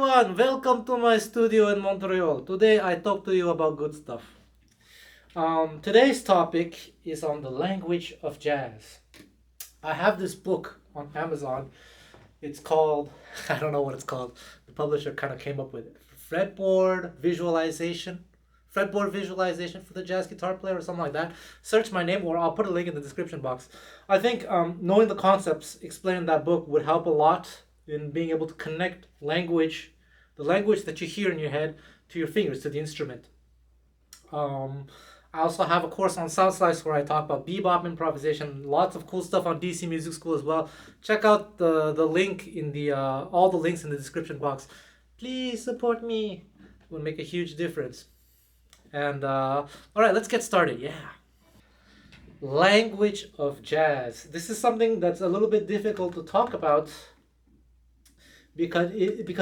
everyone, welcome to my studio in Montreal. Today I talk to you about good stuff. Today's topic is on the language of jazz. I have this book on Amazon. It's called, I don't know what it's called. The publisher kind of came up with it. Fretboard visualization for the jazz guitar player or something like that. Search my name or I'll put a link in the description box. I think knowing the concepts explained in that book would help a lot in being able to connect the language that you hear in your head, to your fingers, to the instrument. I also have a course on Sound Slice where I talk about bebop improvisation, lots of cool stuff on DC Music School as well. Check out the link in the all the links in the description box. Please support me. It would make a huge difference. And all right, let's get started. Yeah. Language of jazz. This is something that's a little bit difficult to talk about because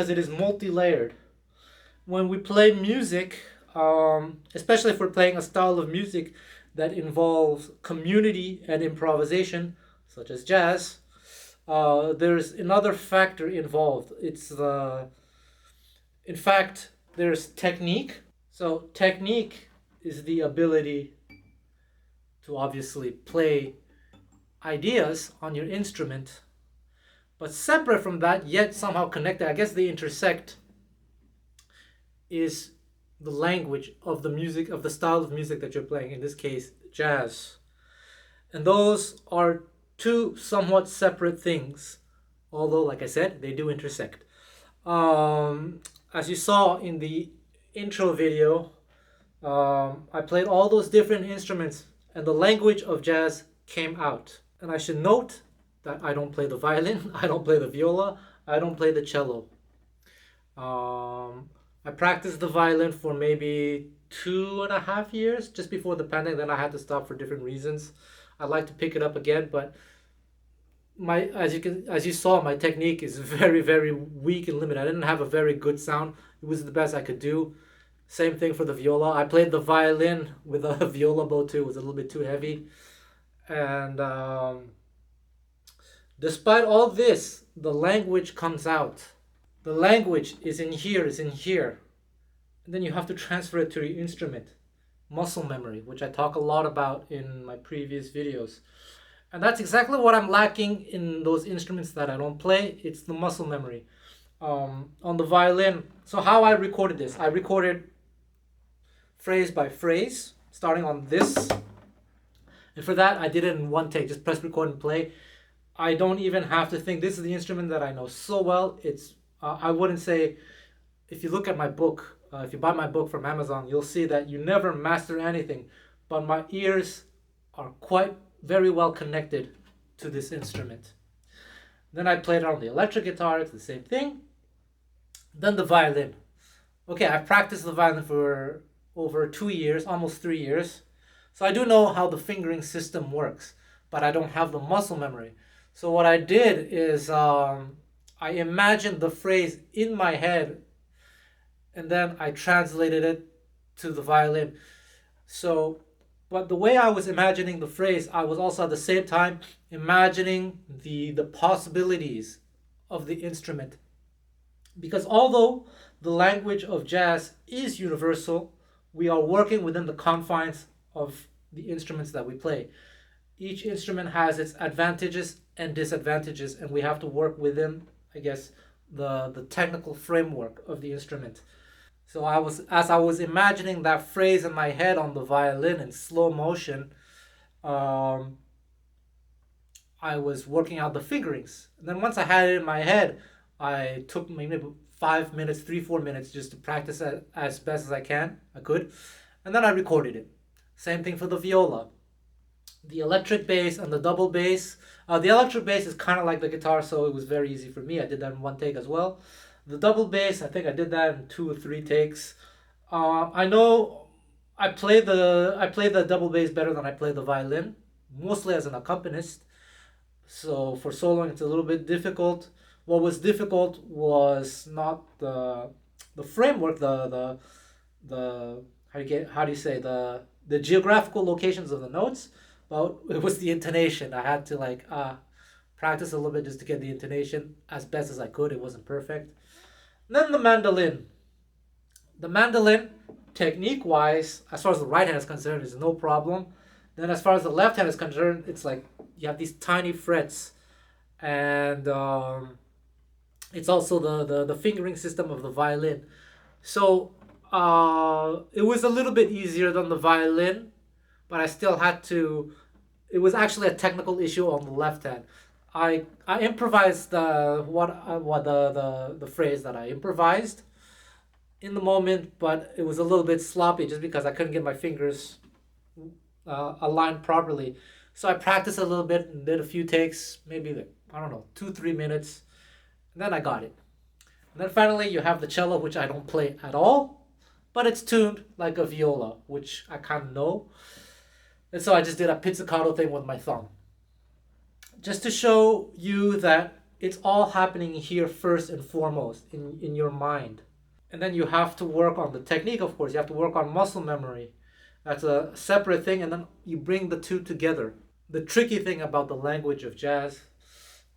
it is multi-layered. When we play music, especially if we're playing a style of music that involves community and improvisation, such as jazz, there's another factor involved. In fact, there's technique. So technique is the ability to obviously play ideas on your instrument, but separate from that, yet somehow connected, I guess they intersect, is the language of the music, of the style of music that you're playing, in this case, jazz. And those are two somewhat separate things, although, like I said, they do intersect. As you saw in the intro video, I played all those different instruments and the language of jazz came out. And I should note that I don't play the violin, I don't play the viola, I don't play the cello. I practiced the violin for maybe 2.5 years, just before the pandemic. Then I had to stop for different reasons. I'd like to pick it up again, but as you saw, my technique is very, very weak and limited. I didn't have a very good sound. It was the best I could do. Same thing for the viola. I played the violin with a viola bow too. It was a little bit too heavy. And despite all this, the language comes out. The language is in here, And then you have to transfer it to your instrument. Muscle memory, which I talk a lot about in my previous videos. And that's exactly what I'm lacking in those instruments that I don't play. It's the muscle memory. On the violin, so how I recorded this, I recorded phrase by phrase, starting on this. And for that, I did it in one take, just press record and play. I don't even have to think. This is the instrument that I know so well. I wouldn't say, if you look at my book, if you buy my book from Amazon, you'll see that you never master anything. But my ears are quite very well connected to this instrument. Then I played it on the electric guitar, it's the same thing. Then the violin. Okay, I've practiced the violin for over 2 years, almost 3 years. So I do know how the fingering system works, but I don't have the muscle memory. So what I did is I imagined the phrase in my head and then I translated it to the violin. But the way I was imagining the phrase, I was also at the same time imagining the possibilities of the instrument. Because although the language of jazz is universal, we are working within the confines of the instruments that we play. Each instrument has its advantages and disadvantages, and we have to work within, I guess, the technical framework of the instrument. So as I was imagining that phrase in my head on the violin in slow motion, I was working out the fingerings. And then once I had it in my head, I took maybe 5 minutes, 3-4 minutes just to practice it as best as I could. And then I recorded it. Same thing for the viola. The electric bass and the double bass. The electric bass is kind of like the guitar, so it was very easy for me. I did that in one take as well. The double bass, I think I did that in 2 or 3 takes. I know I play the double bass better than I play the violin, mostly as an accompanist. So for soloing, it's a little bit difficult. What was difficult was not the framework, the how do you say the geographical locations of the notes, but it was the intonation. I had to practice a little bit just to get the intonation as best as I could. It wasn't perfect. Then the mandolin. The mandolin, technique wise, as far as the right hand is concerned, is no problem. Then as far as the left hand is concerned, it's like you have these tiny frets, and it's also the fingering system of the violin. So it was a little bit easier than the violin, but I still had to. It was actually a technical issue on the left hand. I improvised the phrase that I improvised in the moment, but it was a little bit sloppy just because I couldn't get my fingers aligned properly. So I practiced a little bit and did a few takes, maybe like, I don't know, 2-3 minutes, and then I got it. And then finally you have the cello, which I don't play at all, but it's tuned like a viola, which I kind of know. And so I just did a pizzicato thing with my thumb, just to show you that it's all happening here first and foremost in your mind. And then you have to work on the technique, of course. You have to work on muscle memory. That's a separate thing, and then you bring the two together. The tricky thing about the language of jazz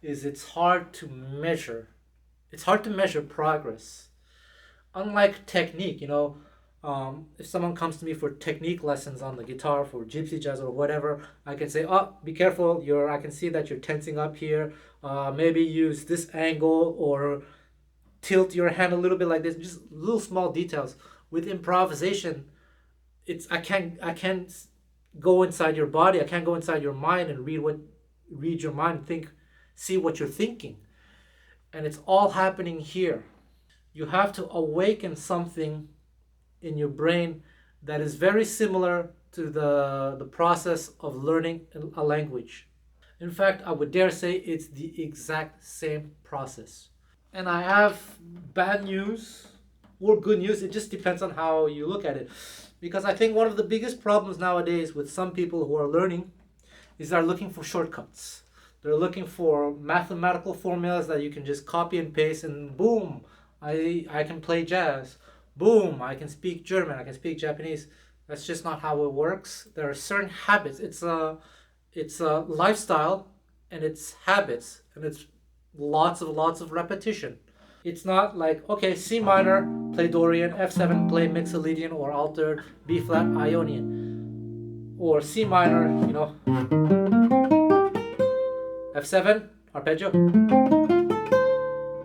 is it's hard to measure. It's hard to measure progress. Unlike technique, if someone comes to me for technique lessons on the guitar for gypsy jazz or whatever, I can say, oh, be careful, I can see that you're tensing up here. Maybe use this angle, or tilt your hand a little bit like this, just little small details. With improvisation, I can't go inside your body, I can't go inside your mind and read your mind, see what you're thinking. And it's all happening here. You have to awaken something in your brain that is very similar to the process of learning a language. In fact, I would dare say it's the exact same process. And I have bad news or good news. It just depends on how you look at it. Because I think one of the biggest problems nowadays with some people who are learning is they're looking for shortcuts. They're looking for mathematical formulas that you can just copy and paste, and boom, I can play jazz. Boom, I can speak German, I can speak Japanese. That's just not how it works. There are certain habits. It's a lifestyle, and it's habits, and it's lots of repetition. It's not like, okay, C minor, play Dorian, F7, play Mixolydian or altered, B flat, Ionian. Or C minor, F7, arpeggio,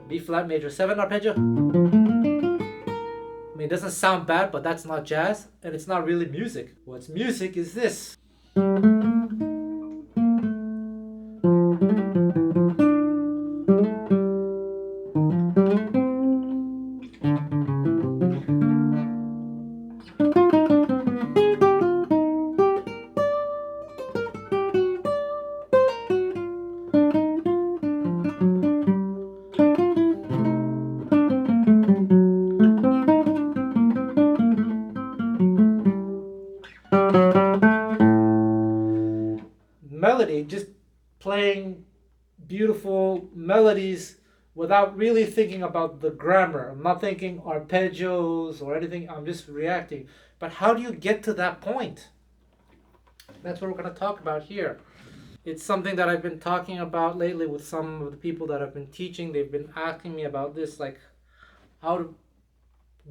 B flat major 7 arpeggio. I mean, it doesn't sound bad, but that's not jazz, and it's not really music. What's music is this. Melody, just playing beautiful melodies without really thinking about the grammar. I'm not thinking arpeggios or anything, I'm just reacting. But how do you get to that point? That's what we're going to talk about here. It's something that I've been talking about lately with some of the people that I've been teaching. They've been asking me about this, like how to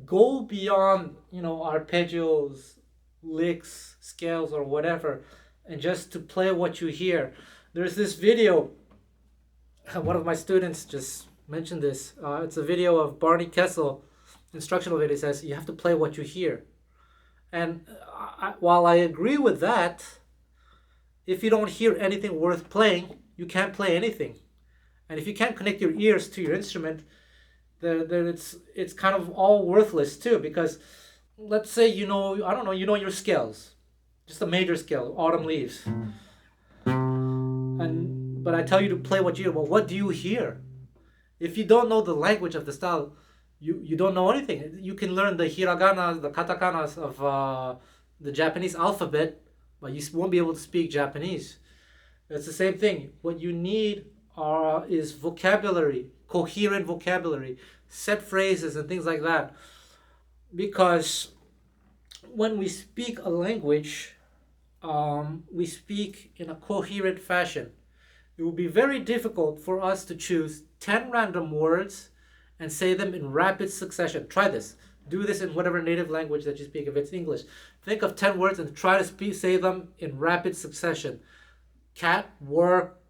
go beyond, arpeggios, licks, scales, or whatever, and just to play what you hear. There's this video, one of my students just mentioned this. It's a video of Barney Kessel, instructional video. It says you have to play what you hear. And while I agree with that, if you don't hear anything worth playing, you can't play anything. And if you can't connect your ears to your instrument, then it's kind of all worthless too. Because let's say you know your scales, just a major scale, autumn leaves, but I tell you to play what you hear. Well, what do you hear? If you don't know the language of the style, you don't know anything. You can learn the hiragana, the katakanas of the Japanese alphabet, but you won't be able to speak Japanese. It's the same thing. What you need is vocabulary, coherent vocabulary, set phrases and things like that. Because when we speak a language, we speak in a coherent fashion. It would be very difficult for us to choose 10 random words and say them in rapid succession. Try this. Do this in whatever native language that you speak. If it's English, think of 10 words and try to say them in rapid succession. Cat, work,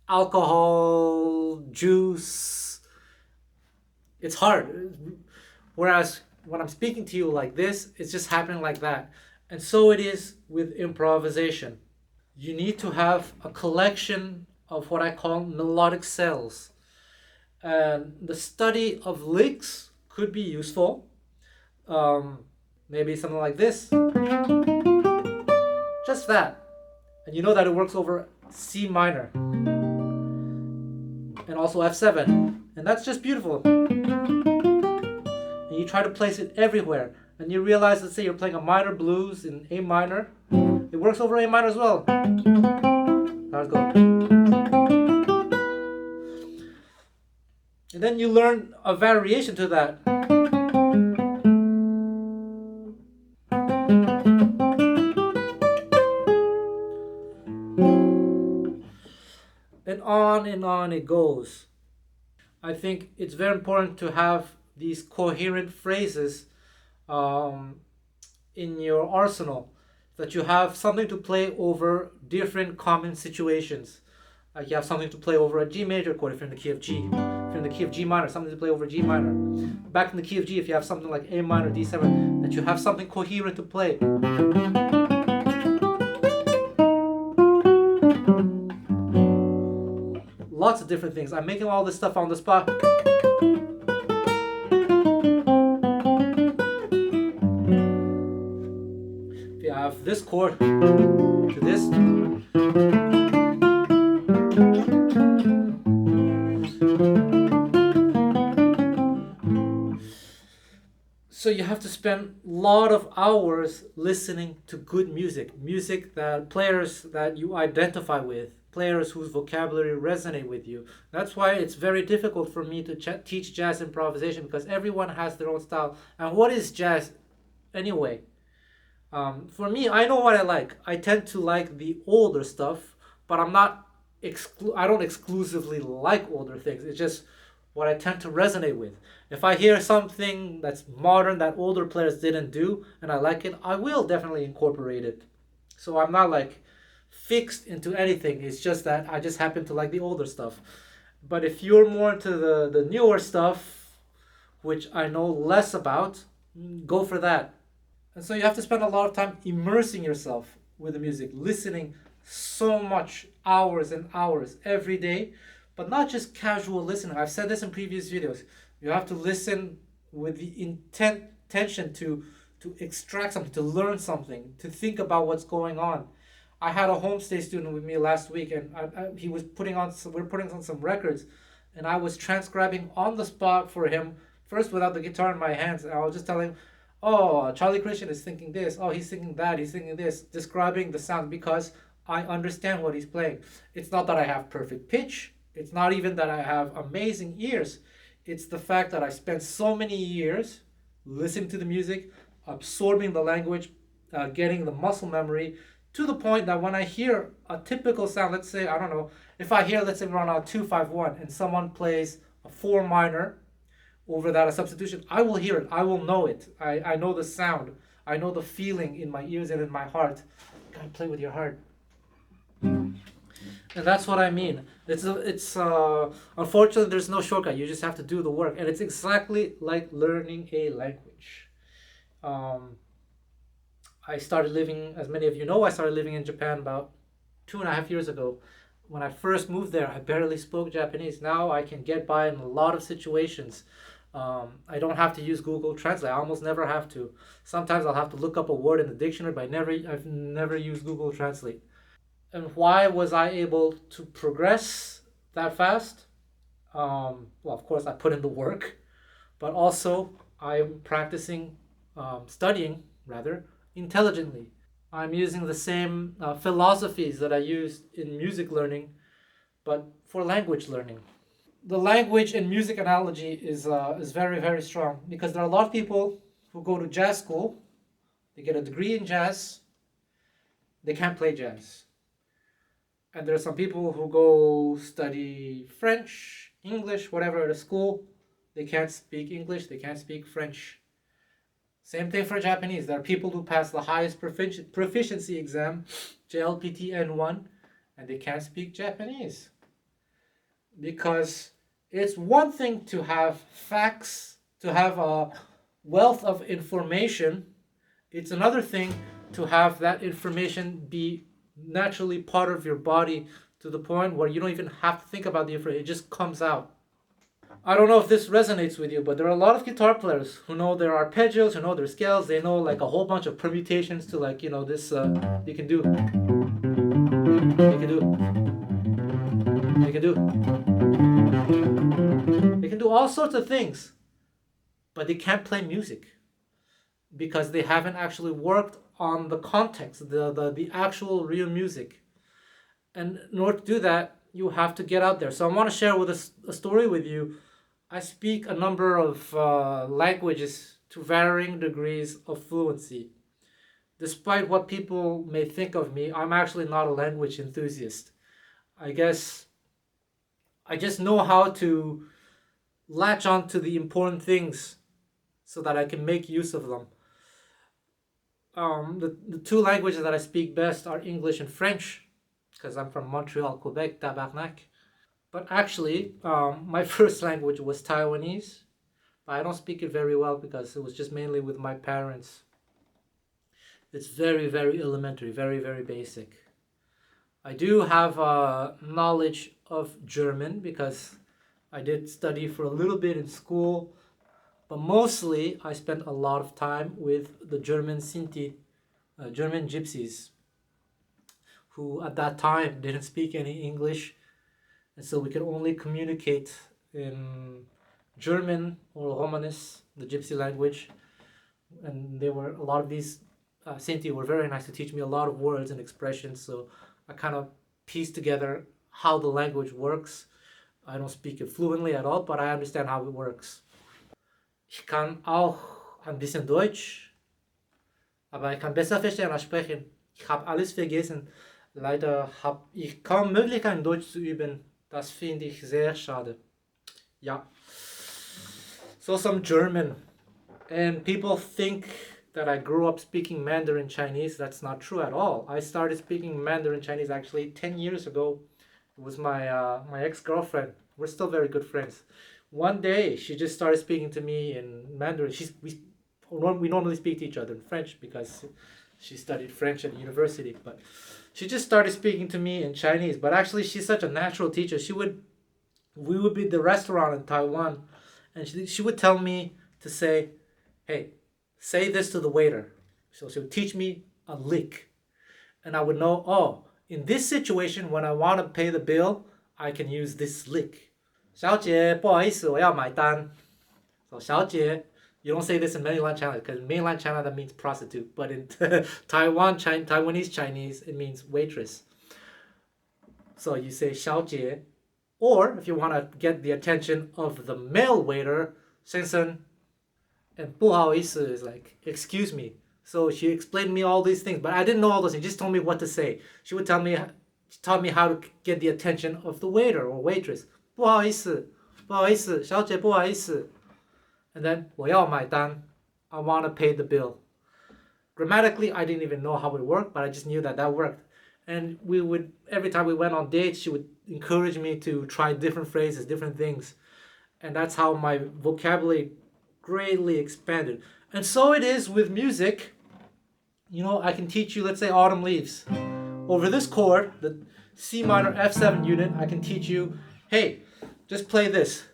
alcohol, juice. It's hard. Whereas when I'm speaking to you like this, it's just happening like that. And so it is with improvisation. You need to have a collection of what I call melodic cells. And the study of licks could be useful. Maybe something like this. Just that. And you know that it works over C minor. And also F7. And that's just beautiful. And you try to place it everywhere. And you realize, let's say you're playing a minor blues in A minor. It works over A minor as well. How's it go? And then you learn a variation to that. And on it goes. I think it's very important to have these coherent phrases in your arsenal, that you have something to play over different common situations. Like you have something to play over a G major chord if you're in the key of G. If you're in the key of G minor, something to play over G minor. Back in the key of G, if you have something like A minor, D7, that you have something coherent to play. Lots of different things. I'm making all this stuff on the spot. If you have this chord to this. So you have to spend a lot of hours listening to good music. Music that players that you identify with. Players whose vocabulary resonate with you. That's why it's very difficult for me to teach jazz improvisation, because everyone has their own style. And what is jazz anyway? For me, I know what I like. I tend to like the older stuff, but I don't exclusively like older things. It's just what I tend to resonate with. If I hear something that's modern that older players didn't do and I like it, I will definitely incorporate it. So I'm not like fixed into anything. It's just that I just happen to like the older stuff. But if you're more into the newer stuff, which I know less about, go for that. And so you have to spend a lot of time immersing yourself with the music, listening so much, hours and hours every day, but not just casual listening. I've said this in previous videos. You have to listen with the intention to extract something, to learn something, to think about what's going on. I had a Homestay student with me last week, and we were putting on some records, and I was transcribing on the spot for him, first without the guitar in my hands, and I was just telling him, oh, Charlie Christian is thinking this, oh, he's thinking that, he's thinking this, describing the sound, because I understand what he's playing. It's not that I have perfect pitch, it's not even that I have amazing ears, it's the fact that I spent so many years listening to the music, absorbing the language, getting the muscle memory, to the point that when I hear a typical sound, let's say, I don't know, if I hear, let's say we're on a 2-5-1 and someone plays a 4 minor over that, a substitution, I will hear it, I will know it. I know the sound, I know the feeling in my ears and in my heart. You gotta play with your heart. And that's what I mean. It's unfortunately there's no shortcut. You just have to do the work, and it's exactly like learning a language. I started living, as many of you know, I started living in Japan about 2.5 years ago. When I first moved there, I barely spoke Japanese. Now I can get by in a lot of situations. I don't have to use Google Translate. I almost never have to. Sometimes I'll have to look up a word in the dictionary, but I've never used Google Translate. And why was I able to progress that fast? Well, of course, I put in the work, but also I'm practicing, studying rather, intelligently. I'm using the same philosophies that I used in music learning, but for language learning. The language and music analogy is very, very strong, because there are a lot of people who go to jazz school, they get a degree in jazz, they can't play jazz. And there are some people who go study French, English, whatever at a school, they can't speak English, they can't speak French. Same thing for Japanese. There are people who pass the highest proficiency exam, JLPT N1, and they can't speak Japanese. Because it's one thing to have facts, to have a wealth of information. It's another thing to have that information be naturally part of your body to the point where you don't even have to think about the information. It just comes out. I don't know if this resonates with you, but there are a lot of guitar players who know their arpeggios, who know their scales. They know like a whole bunch of permutations to like, this, you can do, you can do, you can do, they can do all sorts of things, but they can't play music because they haven't actually worked on the context, the actual real music. And in order to do that, you have to get out there. So I want to share with a story with you. I speak a number of languages to varying degrees of fluency. Despite what people may think of me, I'm actually not a language enthusiast. I guess I just know how to latch on to the important things so that I can make use of them. The two languages that I speak best are English and French, because I'm from Montreal, Quebec, tabarnak. But actually, my first language was Taiwanese, but I don't speak it very well because it was just mainly with my parents. It's very, very elementary, very, very basic. I do have knowledge of German because I did study for a little bit in school, but mostly I spent a lot of time with the German Sinti, German Gypsies, who at that time didn't speak any English, and so we could only communicate in German or Romanes, the Gypsy language. And a lot of these Sinti were very nice to teach me a lot of words and expressions, so I kind of pieced together how the language works. I don't speak it fluently at all, but I understand how it works. Ich kann auch ein bisschen Deutsch, aber ich kann besser verstehen als sprechen. Ich habe alles vergessen. Leider habe ich kaum Möglichkeiten, Deutsch zu üben. Das finde ich sehr schade. Ja. So some German. And people think that I grew up speaking Mandarin Chinese. That's not true at all. I started speaking Mandarin Chinese actually 10 years ago. It was my ex-girlfriend. We're still very good friends. One day, she just started speaking to me in Mandarin. We normally speak to each other in French because she studied French at university. But she just started speaking to me in Chinese. But actually, she's such a natural teacher. We would be at the restaurant in Taiwan, and she would tell me to say, "Hey, say this to the waiter." So she would teach me a lick, and I would know, oh, in this situation, when I want to pay the bill, I can use this lick. 小姐,不好意思,我要买单. So 小姐, you don't say this in mainland China because mainland China that means prostitute, but in Taiwanese Chinese it means waitress. So you say 小姐, or if you want to get the attention of the male waiter, 先生, and 不好意思 is like excuse me. So she explained me all these things, but I didn't know all those things. She just told me what to say. She taught me how to get the attention of the waiter or waitress. 不好意思,不好意思,小姐,不好意思. And then 我要买单, I want to pay the bill. Grammatically, I didn't even know how it worked, but I just knew that worked. And every time we went on dates, she would encourage me to try different phrases, different things. And that's how my vocabulary greatly expanded. And so it is with music. I can teach you, let's say, Autumn Leaves. Over this chord, the C minor F7 unit, I can teach you, hey, just play this.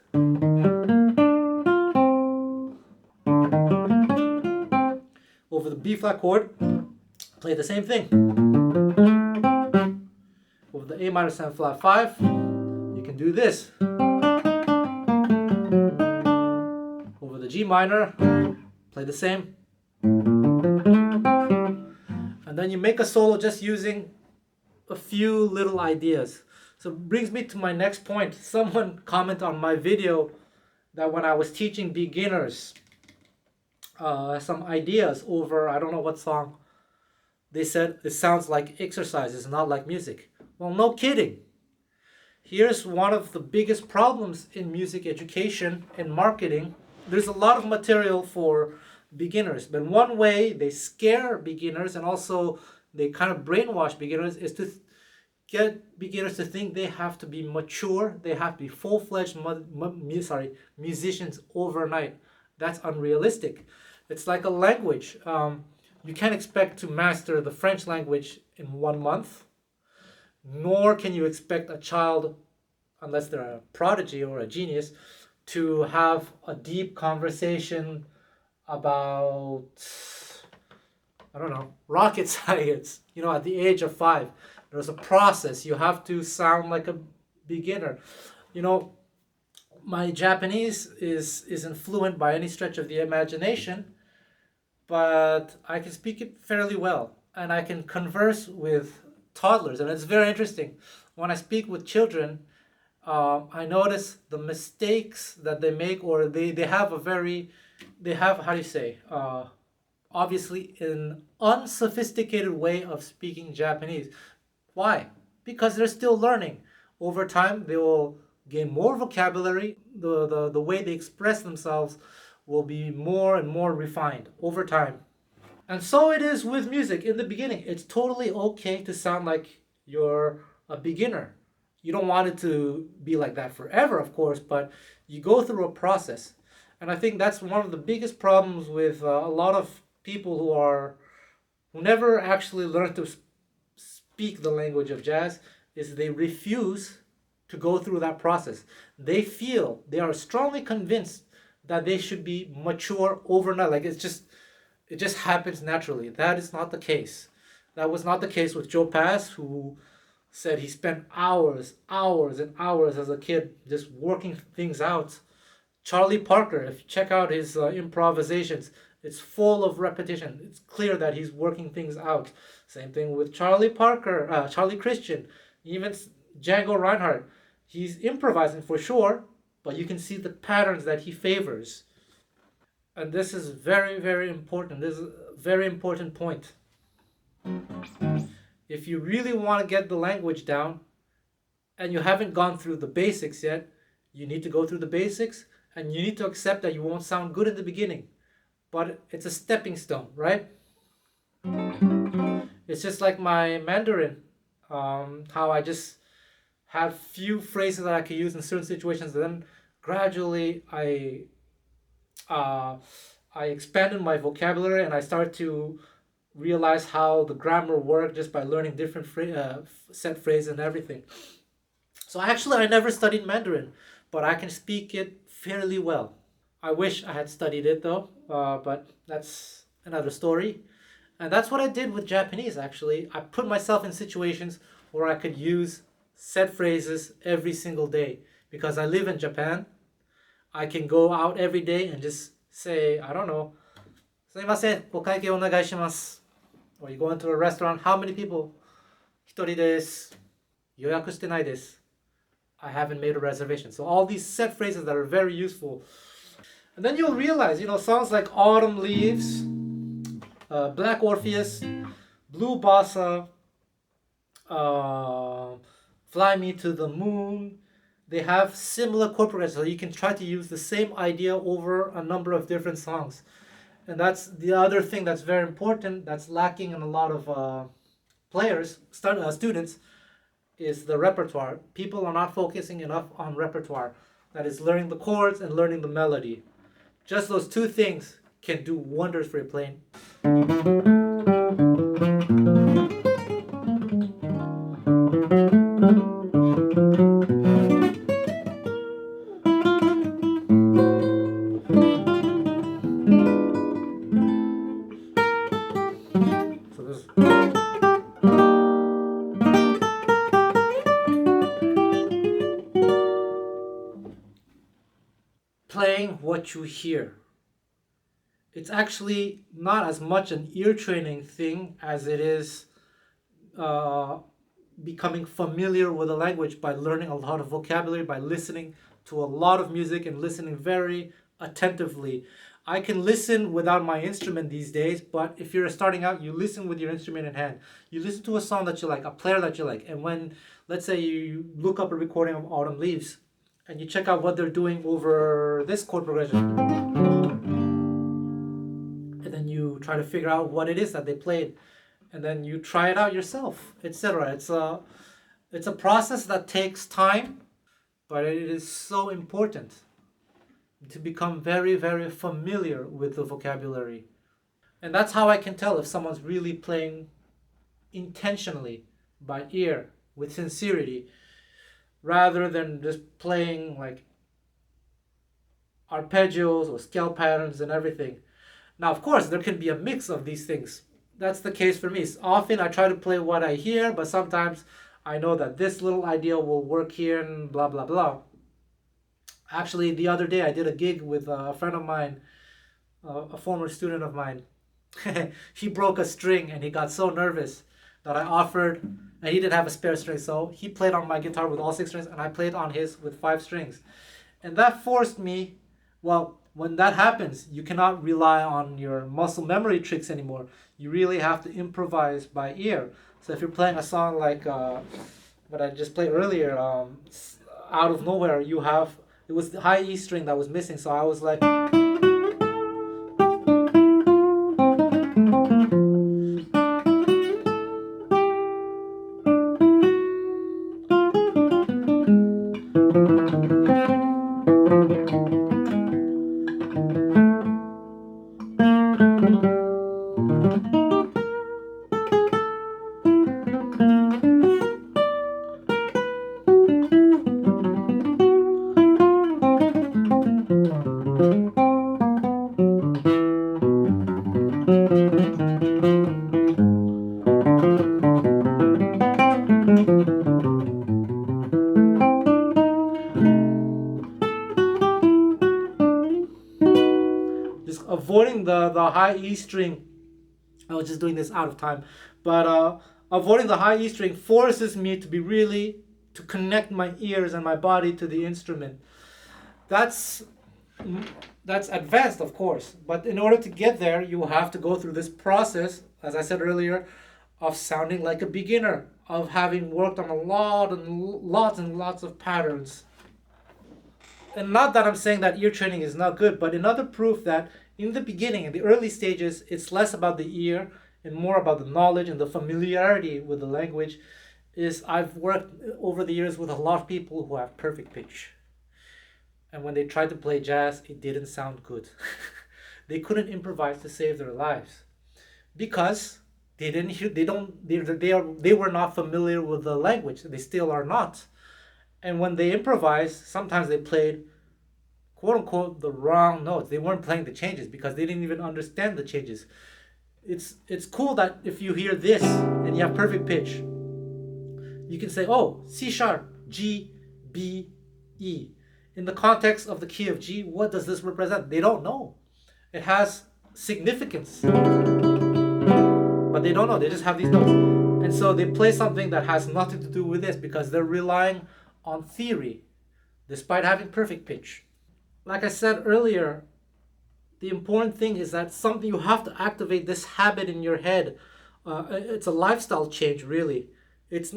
Over the B flat chord, play the same thing. Over the A minor 7 flat 5, you can do this. Over the G minor, play the same. And then you make a solo just using a few little ideas. So it brings me to my next point. Someone commented on my video that when I was teaching beginners some ideas over, I don't know what song, they said it sounds like exercise, it's not like music. Well, no kidding. Here's one of the biggest problems in music education and marketing. There's a lot of material for beginners, but one way they scare beginners and also they kind of brainwash beginners is to get beginners to think they have to be mature, they have to be full-fledged musicians overnight. That's unrealistic. It's like a language. You can't expect to master the French language in 1 month, nor can you expect a child, unless they're a prodigy or a genius, to have a deep conversation about, I don't know, rocket science, at the age of 5. There's a process. You have to sound like a beginner. My Japanese isn't fluent by any stretch of the imagination, but I can speak it fairly well, and I can converse with toddlers, and it's very interesting. When I speak with children, I notice the mistakes that they make, or they have how do you say, obviously an unsophisticated way of speaking Japanese. Why? Because they're still learning. Over time, they will gain more vocabulary. The way they express themselves will be more and more refined over time. And so it is with music. In the beginning, it's totally okay to sound like you're a beginner. You don't want it to be like that forever, of course, but you go through a process. And I think that's one of the biggest problems with a lot of people who never actually learn to speak the language of jazz, is they refuse to go through that process. They are strongly convinced that they should be mature overnight. Like it just happens naturally. That is not the case. That was not the case with Joe Pass, who said he spent hours and hours as a kid just working things out. Charlie Parker, if you check out his improvisations, it's full of repetition. It's clear that he's working things out. Same thing with Charlie Christian, even Django Reinhardt. He's improvising for sure, but you can see the patterns that he favors. And this is very, very important. This is a very important point. If you really want to get the language down and you haven't gone through the basics yet, you need to go through the basics, and you need to accept that you won't sound good in the beginning. But it's a stepping stone, right? It's just like my Mandarin, how I just have few phrases that I could use in certain situations. And then gradually I expanded my vocabulary, and I started to realize how the grammar worked just by learning different set phrases and everything. So actually I never studied Mandarin, but I can speak it fairly well. I wish I had studied it though, but that's another story. And that's what I did with Japanese actually. I put myself in situations where I could use set phrases every single day. Because I live in Japan, I can go out every day and just say, I don't know, すいません、お会計お願いします. Or you go into a restaurant, how many people? 一人です。予約してないです。I haven't made a reservation. So all these set phrases that are very useful. And then you'll realize, songs like Autumn Leaves, Black Orpheus, Blue Bossa, Fly Me to the Moon, they have similar chord progressions. So you can try to use the same idea over a number of different songs. And that's the other thing that's very important, that's lacking in a lot of students, is the repertoire. People are not focusing enough on repertoire. That is learning the chords and learning the melody. Just those two things can do wonders for your playing. Playing what you hear. It's actually not as much an ear training thing as it is becoming familiar with a language by learning a lot of vocabulary, by listening to a lot of music and listening very attentively. I can listen without my instrument these days, but if you're starting out, you listen with your instrument in hand. You listen to a song that you like, a player that you like, and when Let's say you look up a recording of Autumn Leaves and you check out what they're doing over this chord progression. And then you try to figure out what it is that they played. And then you try it out yourself, etc. It's a process that takes time, but it is so important to become very, very familiar with the vocabulary. And that's how I can tell if someone's really playing intentionally, by ear, with sincerity, rather than just playing like arpeggios or scale patterns and everything. Now, of course, there can be a mix of these things. That's the case for me. Often I try to play what I hear, but sometimes I know that this little idea will work here and blah, blah, blah. Actually, the other day I did a gig with a friend of mine, a former student of mine. He broke a string and he got so nervous that I offered, and he didn't have a spare string, so he played on my guitar with all 6 strings and I played on his with 5 strings. And that forced me, well, when that happens, you cannot rely on your muscle memory tricks anymore. You really have to improvise by ear. So if you're playing a song like what I just played earlier, Out of Nowhere, it was the high E string that was missing, so I was like, just avoiding the high E string. I was just doing this out of time, but avoiding the high E string forces me to be really to connect my ears and my body to the instrument. That's advanced, of course, but in order to get there, you have to go through this process, as I said earlier, of sounding like a beginner, of having worked on a lot and lots and lots of patterns. And not that I'm saying that ear training is not good, but another proof that in the beginning, in the early stages, it's less about the ear and more about the knowledge and the familiarity with the language, is I've worked over the years with a lot of people who have perfect pitch. And when they tried to play jazz, it didn't sound good. They couldn't improvise to save their lives because they didn't hear, they were not familiar with the language. They still are not. And when they improvised, sometimes they played quote unquote the wrong notes. They weren't playing the changes because they didn't even understand the changes. It's cool that if you hear this and you have perfect pitch, you can say, oh, C sharp, G, B, E. In the context of the key of G, what does this represent? They don't know. It has significance, but they don't know. They just have these notes. And so they play something that has nothing to do with this because they're relying on theory despite having perfect pitch. Like I said earlier, the important thing is that something you have to activate this habit in your head. It's a lifestyle change, really. It's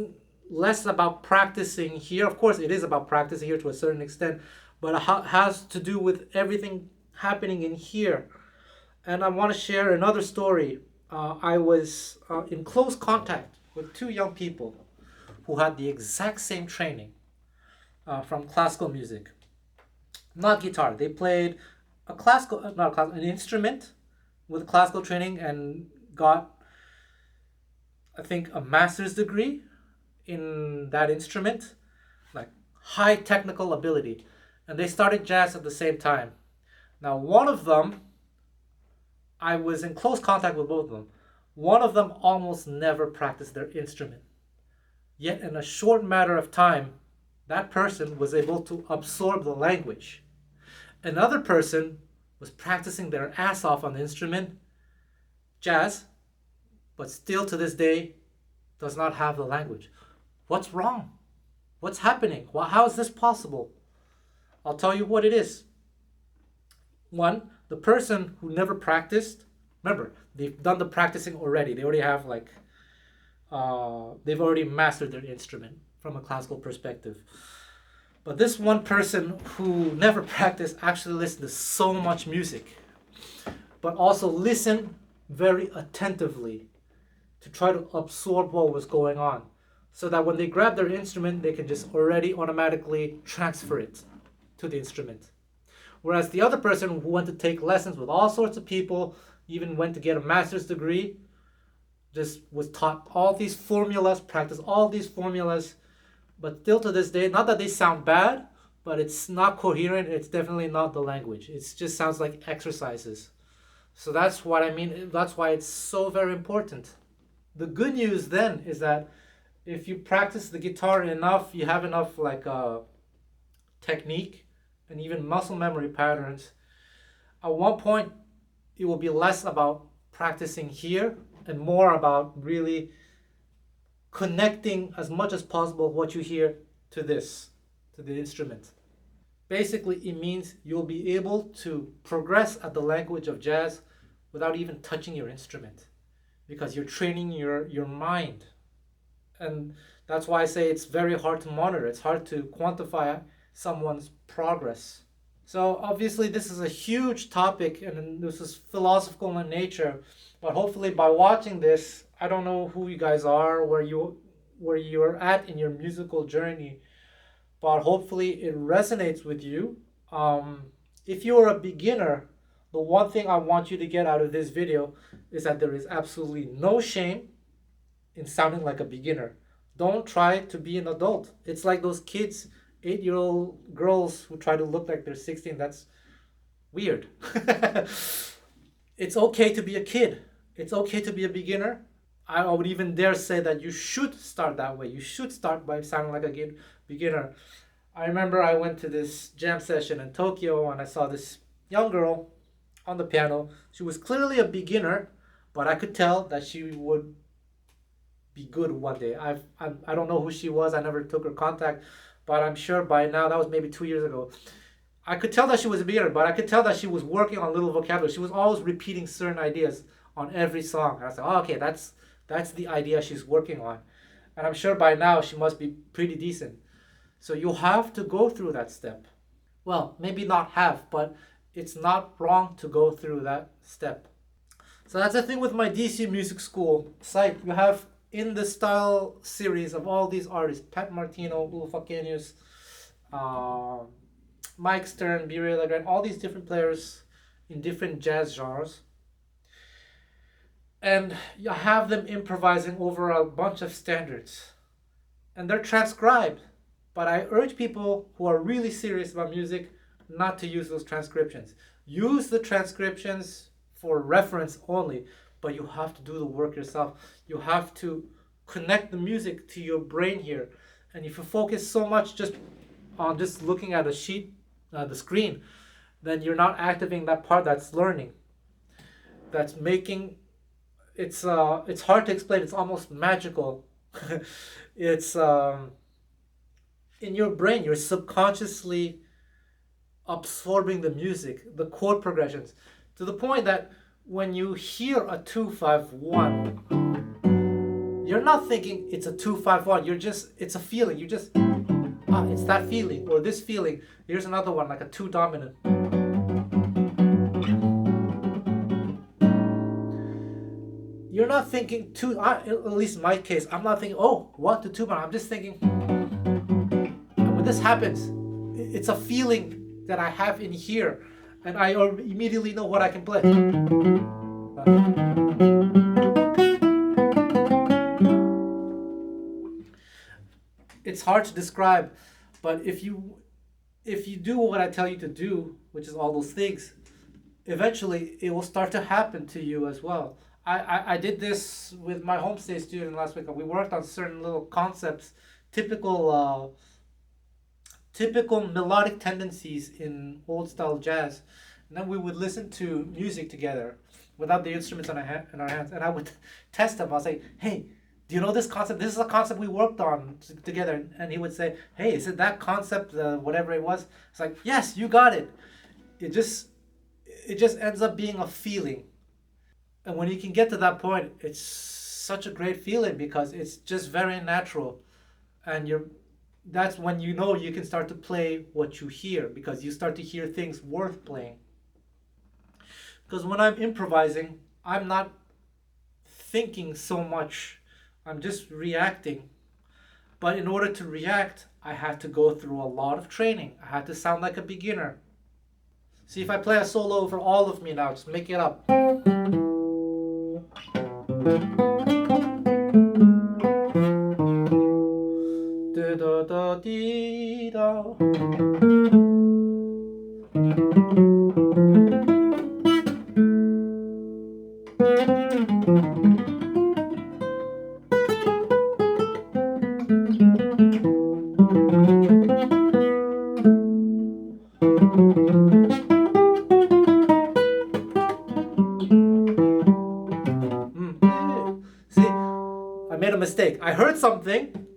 less about practicing here. Of course, it is about practicing here to a certain extent, but it has to do with everything happening in here. And I want to share another story. I was in close contact with 2 young people who had the exact same training from classical music. Not guitar. They played an instrument with classical training and got, I think, a master's degree in that instrument, like high technical ability. And they started jazz at the same time. Now, one of them, I was in close contact with both of them. One of them almost never practiced their instrument. Yet in a short matter of time, that person was able to absorb the language. Another person was practicing their ass off on the instrument, jazz, but still to this day does not have the language. What's wrong? What's happening? How is this possible? I'll tell you what it is. One, the person who never practiced, remember, they've done the practicing already. They already have they've already mastered their instrument. from a classical perspective. But this one person who never practiced actually listened to so much music, but also listened very attentively to try to absorb what was going on, so that when they grab their instrument, they can just already automatically transfer it to the instrument. Whereas the other person who went to take lessons with all sorts of people, even went to get a master's degree, just was taught all these formulas, practiced all these formulas, but still to this day, not that they sound bad, but it's not coherent. It's definitely not the language. It just sounds like exercises. So that's what I mean. That's why it's so very important. The good news then is that if you practice the guitar enough, you have enough technique and even muscle memory patterns, at one point it will be less about practicing here and more about really connecting as much as possible what you hear to the instrument. Basically, it means you'll be able to progress at the language of jazz without even touching your instrument, because you're training your mind. And that's why I say it's very hard to monitor. It's hard to quantify someone's progress. So obviously this is a huge topic and this is philosophical in nature, but hopefully by watching this, I don't know who you guys are, where you're at in your musical journey, but hopefully it resonates with you. If you're a beginner, the one thing I want you to get out of this video is that there is absolutely no shame in sounding like a beginner. Don't try to be an adult. It's like those kids, 8-year-old girls who try to look like they're 16. That's weird. It's okay to be a kid. It's okay to be a beginner. I would even dare say that you should start that way. You should start by sounding like a beginner. I remember I went to this jam session in Tokyo and I saw this young girl on the piano. She was clearly a beginner, but I could tell that she would be good one day. I don't know who she was. I never took her contact, but I'm sure by now, that was maybe 2 years ago, I could tell that she was a beginner, but I could tell that she was working on little vocabulary. She was always repeating certain ideas on every song. And I said, oh, okay, that's the idea she's working on. And I'm sure by now she must be pretty decent. So you have to go through that step. Well, maybe not have, but it's not wrong to go through that step. So that's the thing with my DC Music School site. You have in the style series of all these artists, Pat Martino, Ulf Akenius, Mike Stern, B. Ray Legrand, all these different players in different jazz genres. And you have them improvising over a bunch of standards. And they're transcribed. But I urge people who are really serious about music not to use those transcriptions. Use the transcriptions for reference only, but you have to do the work yourself. You have to connect the music to your brain here. And if you focus so much just on just looking at a sheet, the screen, then you're not activating that part that's learning. That's making, it's hard to explain. It's almost magical. It's in your brain, you're subconsciously absorbing the music, the chord progressions, to the point that when you hear a 2-5-1, you're not thinking it's a 2-5-1. It's a feeling. You just, it's that feeling or this feeling. Here's another one, like a 2 dominant. You're not thinking at least in my case, I'm not thinking, 1 to 2, but I'm just thinking, and when this happens, it's a feeling that I have in here, and I immediately know what I can play. It's hard to describe, but if you do what I tell you to do, which is all those things, eventually it will start to happen to you as well. I did this with my Homestay student last week. We worked on certain little concepts, typical melodic tendencies in old style jazz, and then we would listen to music together without the instruments in our hands, and I would test him. I'll say, hey, do you know this concept? This is a concept we worked on together. And he would say, hey, is it that concept, whatever it was? It's like, yes, you got it. It just ends up being a feeling. And when you can get to that point, it's such a great feeling because it's just very natural. and that's when you know you can start to play what you hear, because you start to hear things worth playing. Because when I'm improvising, I'm not thinking so much, I'm just reacting. But in order to react, I had to go through a lot of training. I had to sound like a beginner. See, if I play a solo for all of me now, just make it up. Da da da dee da. See, I made a mistake. I heard something.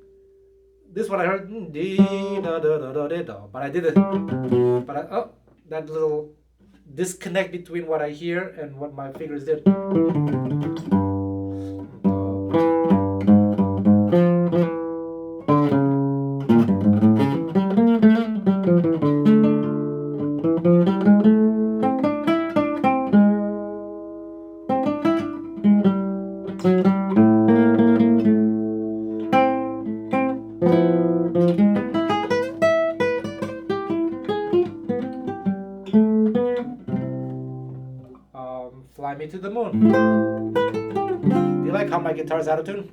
This one I heard dee da da da da da da, but I did it. But that little disconnect between what I hear and what my fingers did. Fly Me to the Moon. Do you like how my guitar's out of tune?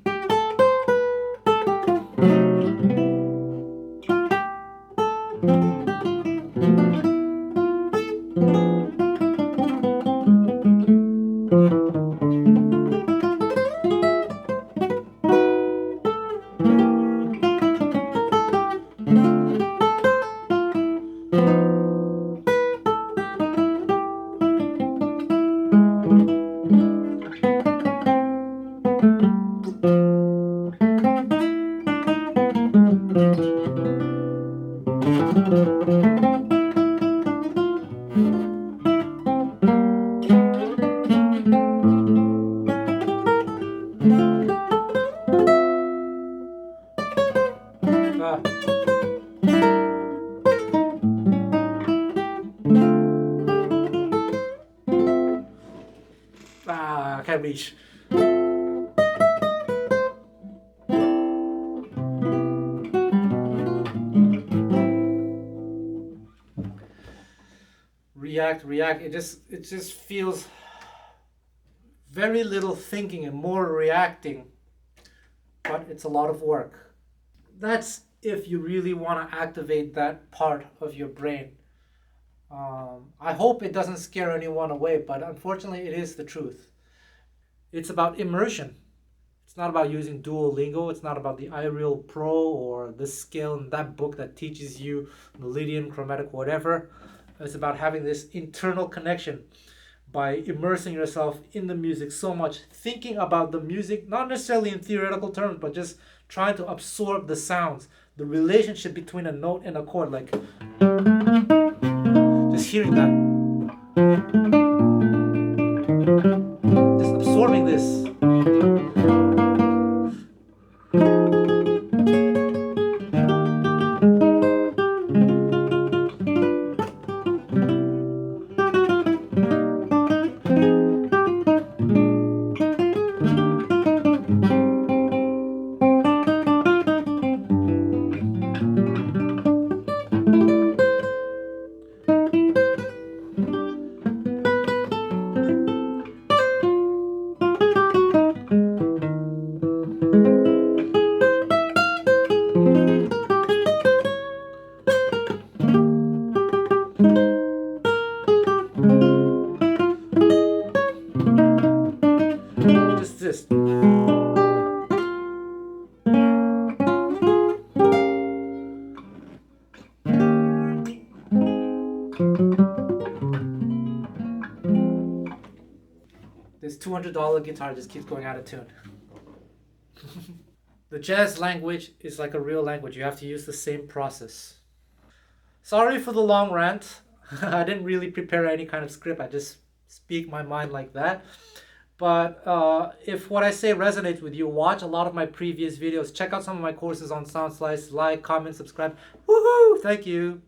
I can't reach. React. It just feels very little thinking and more reacting, but it's a lot of work. That's if you really want to activate that part of your brain. I hope it doesn't scare anyone away, but unfortunately it is the truth. It's about immersion. It's not about using Duolingo. It's not about the iReal Pro or this scale in that book that teaches you Meridian, chromatic, whatever. It's about having this internal connection by immersing yourself in the music so much, thinking about the music, not necessarily in theoretical terms, but just trying to absorb the sounds, the relationship between a note and a chord, like just hearing that. Just absorbing this. This. This $200 guitar just keeps going out of tune. The jazz language is like a real language. You have to use the same process. Sorry for the long rant. I didn't really prepare any kind of script. I just speak my mind like that. But if what I say resonates with you, watch a lot of my previous videos. Check out some of my courses on Sound Slice. Like, comment, subscribe. Woohoo! Thank you.